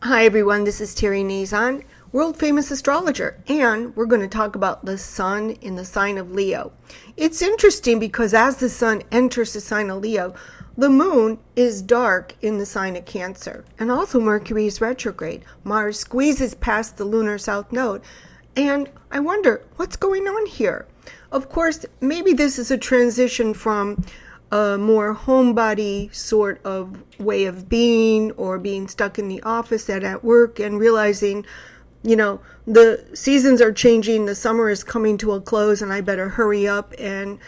Hi everyone, this is Terry Nazon, world famous astrologer, and we're going to talk about the sun in the sign of Leo. It's interesting because as the sun enters the sign of Leo, the moon is dark in the sign of Cancer, and also Mercury is retrograde. Mars squeezes past the lunar south node, and I wonder what's going on here. Of course, maybe this is a transition from a more homebody sort of way of being, or being stuck in the office and at work and realizing, the seasons are changing, the summer is coming to a close, and I better hurry up and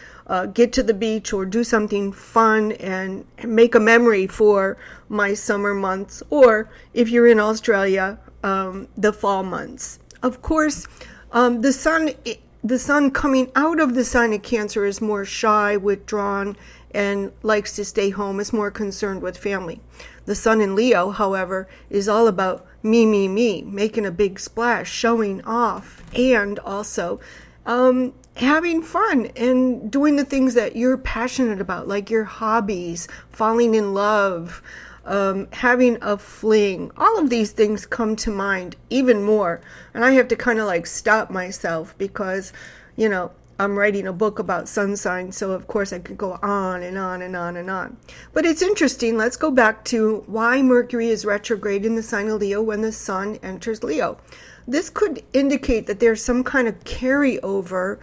get to the beach or do something fun and make a memory for my summer months, or if you're in Australia, the fall months. Of course, the sun coming out of the sign of Cancer is more shy, withdrawn, and likes to stay home, is more concerned with family. The sun in Leo, however, is all about me, making a big splash, showing off, and also having fun and doing the things that you're passionate about, like your hobbies, falling in love, having a fling. All of these things come to mind even more. And I have to kind of stop myself because, I'm writing a book about sun signs, so of course I could go on and on and on and on. But it's interesting. Let's go back to why Mercury is retrograde in the sign of Leo when the sun enters Leo. This could indicate that there's some kind of carryover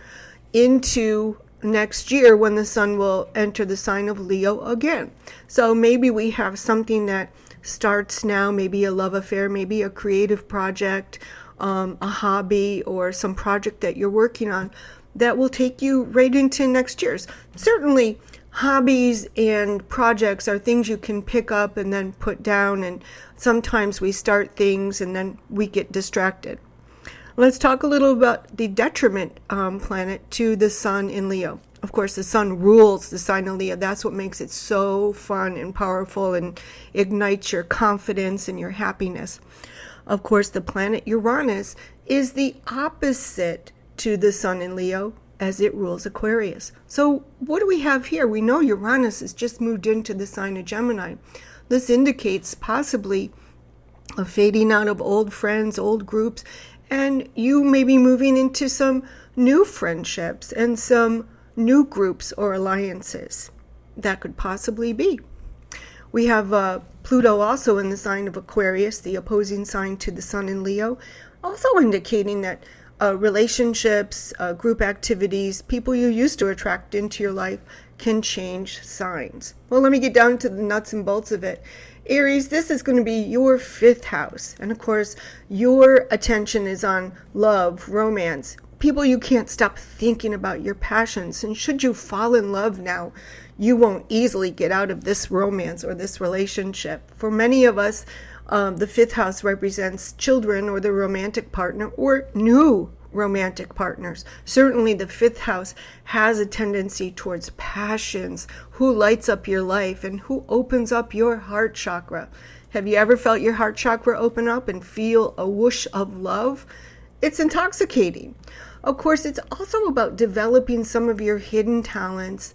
into next year when the sun will enter the sign of Leo again. So maybe we have something that starts now, maybe a love affair, maybe a creative project, a hobby, or some project that you're working on that will take you right into next year's. Certainly, hobbies and projects are things you can pick up and then put down, and sometimes we start things and then we get distracted. Let's talk a little about the detriment planet to the sun in Leo. Of course, the sun rules the sign of Leo. That's what makes it so fun and powerful and ignites your confidence and your happiness. Of course, the planet Uranus is the opposite to the sun in Leo, as it rules Aquarius. So what do we have here? We know Uranus has just moved into the sign of Gemini. This indicates possibly a fading out of old friends, old groups, and you may be moving into some new friendships and some new groups or alliances. That could possibly be. We have Pluto also in the sign of Aquarius, the opposing sign to the sun in Leo, also indicating that relationships, group activities, people you used to attract into your life can change signs. Well, let me get down to the nuts and bolts of it. Aries, this is going to be your 5th house. And of course, your attention is on love, romance, people you can't stop thinking about, your passions. And should you fall in love now, you won't easily get out of this romance or this relationship. For many of us, the 5th house represents children or the romantic partner or new romantic partners. Certainly the 5th house has a tendency towards passions, who lights up your life and who opens up your heart chakra. Have you ever felt your heart chakra open up and feel a whoosh of love? It's intoxicating. Of course, it's also about developing some of your hidden talents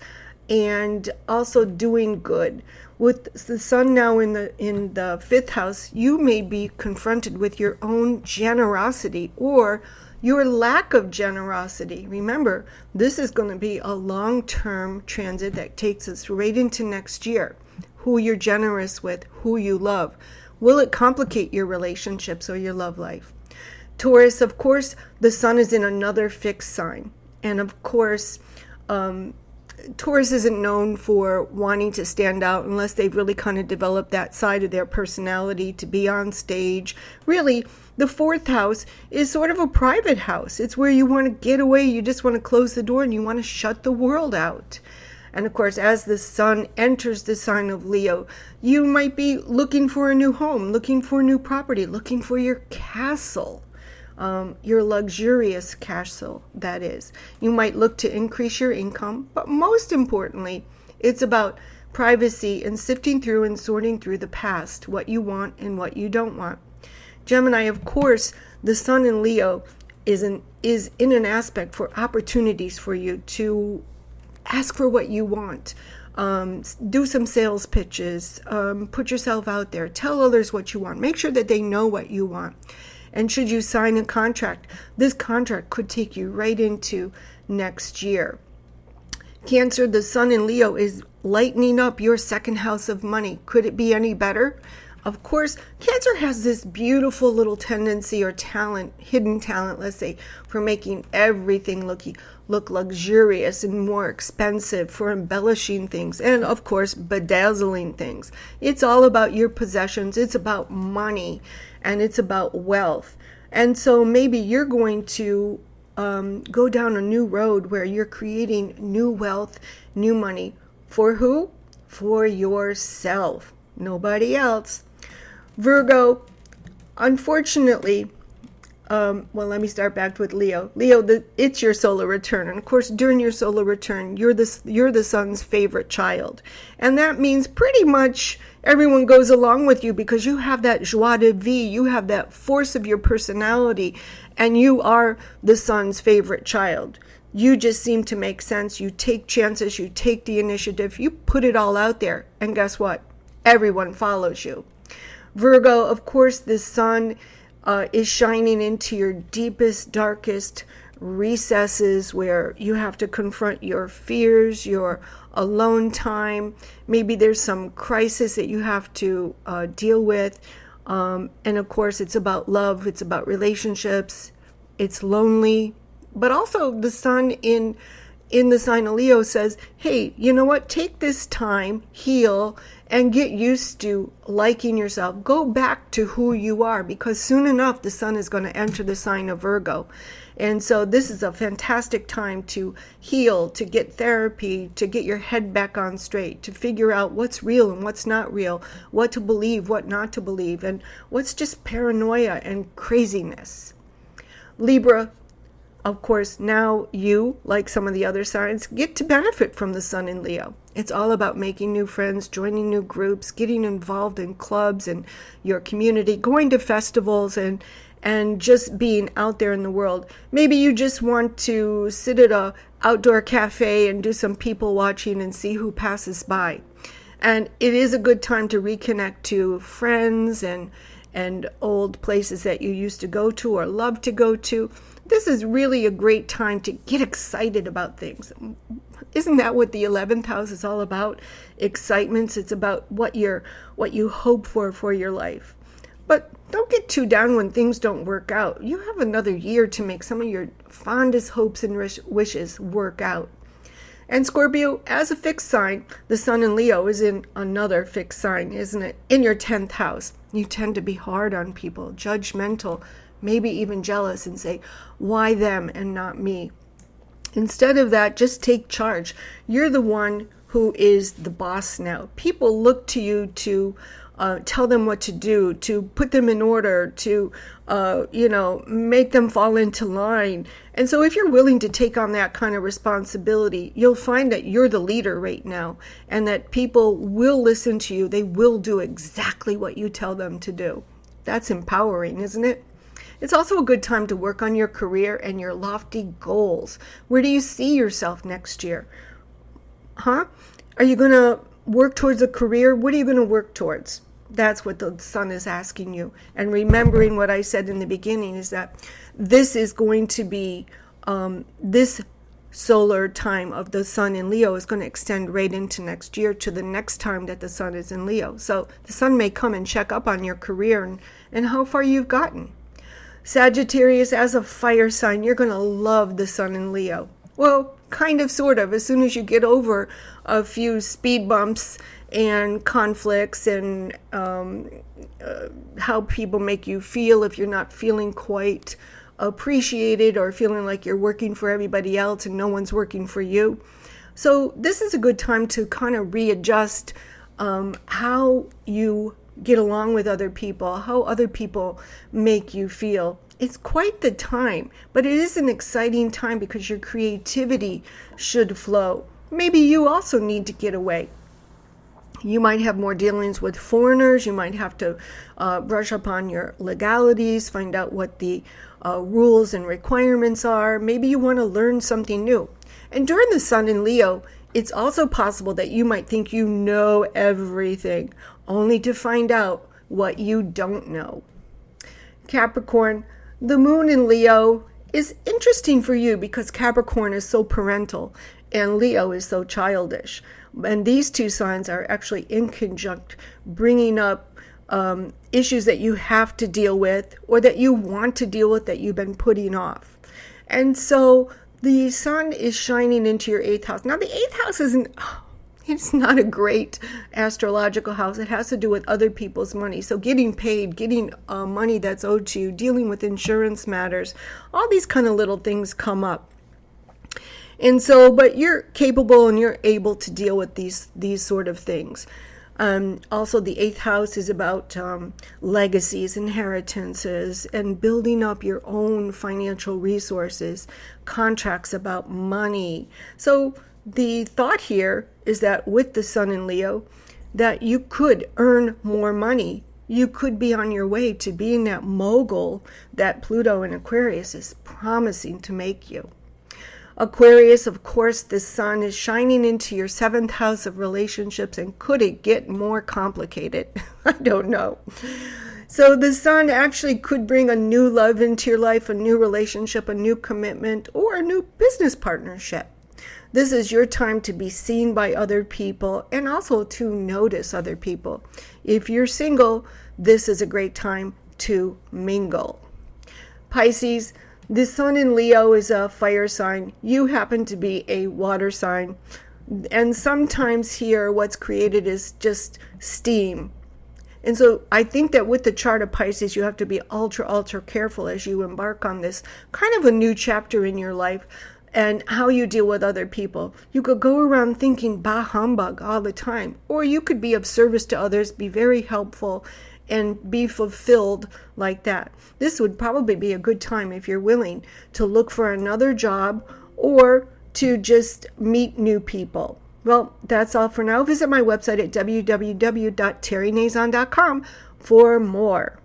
and also doing good. With the sun now in the 5th house, you may be confronted with your own generosity or your lack of generosity. Remember, this is going to be a long-term transit that takes us right into next year. Who you're generous with, who you love. Will it complicate your relationships or your love life? Taurus, of course, the sun is in another fixed sign. And of course, Taurus isn't known for wanting to stand out unless they've really kind of developed that side of their personality to be on stage. Really, the 4th house is sort of a private house. It's where you want to get away. You just want to close the door and you want to shut the world out. And of course, as the sun enters the sign of Leo, you might be looking for a new home, looking for a new property, looking for your castle. Your luxurious castle, that is. You might look to increase your income, but most importantly, it's about privacy and sifting through and sorting through the past, what you want and what you don't want. Gemini, of course, the sun in Leo is in an aspect for opportunities for you to ask for what you want. do some sales pitches, put yourself out there, tell others what you want, make sure that they know what you want. And should you sign a contract, this contract could take you right into next year. Cancer, the sun in Leo is lightening up your second house of money. Could it be any better? Of course, Cancer has this beautiful little tendency or talent, hidden talent, let's say, for making everything look luxurious and more expensive, for embellishing things, and of course, bedazzling things. It's all about your possessions. It's about money, and it's about wealth. And so maybe you're going to go down a new road where you're creating new wealth, new money. For who? For yourself. Nobody else. Virgo, unfortunately, let me start back with Leo. Leo, it's your solar return. And of course, during your solar return, you're the sun's favorite child. And that means pretty much everyone goes along with you because you have that joie de vivre, you have that force of your personality, and you are the sun's favorite child. You just seem to make sense. You take chances, you take the initiative, you put it all out there. And guess what? Everyone follows you. Virgo, of course, the sun is shining into your deepest, darkest recesses where you have to confront your fears, your alone time. Maybe there's some crisis that you have to deal with. And of course, it's about love. It's about relationships. It's lonely. But also the sun in the sign of Leo says, hey, you know what? Take this time, heal, and get used to liking yourself. Go back to who you are, because soon enough, the sun is going to enter the sign of Virgo. And so this is a fantastic time to heal, to get therapy, to get your head back on straight, to figure out what's real and what's not real, what to believe, what not to believe, and what's just paranoia and craziness. Libra, of course, now you, like some of the other signs, get to benefit from the sun in Leo. It's all about making new friends, joining new groups, getting involved in clubs and your community, going to festivals and just being out there in the world. Maybe you just want to sit at a outdoor cafe and do some people watching and see who passes by. And it is a good time to reconnect to friends and old places that you used to go to or love to go to. This is really a great time to get excited about things. Isn't that what the 11th house is all about? Excitements. It's about what you hope for your life. But don't get too down when things don't work out. You have another year to make some of your fondest hopes and wishes work out. And Scorpio, as a fixed sign, the sun in Leo is in another fixed sign, isn't it? In your 10th house. You tend to be hard on people, judgmental, maybe even jealous, and say, why them and not me? Instead of that, just take charge. You're the one who is the boss now. People look to you to tell them what to do, to put them in order, to, make them fall into line. And so if you're willing to take on that kind of responsibility, you'll find that you're the leader right now and that people will listen to you. They will do exactly what you tell them to do. That's empowering, isn't it? It's also a good time to work on your career and your lofty goals. Where do you see yourself next year? Are you going to work towards a career? What are you going to work towards? That's what the sun is asking you. And remembering what I said in the beginning is that this is going to be, this solar time of the sun in Leo is going to extend right into next year to the next time that the sun is in Leo. So the sun may come and check up on your career and how far you've gotten. Sagittarius, as a fire sign, you're going to love the sun in Leo. Well, kind of, sort of. As soon as you get over a few speed bumps and conflicts and how people make you feel if you're not feeling quite appreciated or feeling like you're working for everybody else and no one's working for you. So this is a good time to kind of readjust how you get along with other people, how other people make you feel. It's quite the time, but it is an exciting time because your creativity should flow. Maybe you also need to get away. You might have more dealings with foreigners. You might have to brush up on your legalities, find out what the rules and requirements are. Maybe you want to learn something new. And during the sun in Leo, It's also possible that you might think you know everything, only to find out what you don't know. Capricorn, the moon in Leo is interesting for you because Capricorn is so parental and Leo is so childish. And these two signs are actually in conjunct, bringing up issues that you have to deal with or that you want to deal with that you've been putting off. And so the sun is shining into your 8th house. Now, the 8th house it's not a great astrological house. It has to do with other people's money. So getting paid, getting money that's owed to you, dealing with insurance matters, all these kind of little things come up. And so, but you're capable and you're able to deal with these sort of things. Also, the 8th house is about legacies, inheritances, and building up your own financial resources, contracts about money. So the thought here is that with the sun in Leo, that you could earn more money. You could be on your way to being that mogul that Pluto in Aquarius is promising to make you. Aquarius, of course, the sun is shining into your 7th house of relationships, and could it get more complicated? I don't know. So the sun actually could bring a new love into your life, a new relationship, a new commitment, or a new business partnership. This is your time to be seen by other people and also to notice other people. If you're single, this is a great time to mingle. Pisces, the sun in Leo is a fire sign. You happen to be a water sign. And sometimes here what's created is just steam. And so I think that with the chart of Pisces, you have to be ultra careful as you embark on this kind of a new chapter in your life and how you deal with other people. You could go around thinking bah humbug all the time, or you could be of service to others, be very helpful, and be fulfilled like that. This would probably be a good time if you're willing to look for another job or to just meet new people. Well, that's all for now. Visit my website at www.terrynazon.com for more.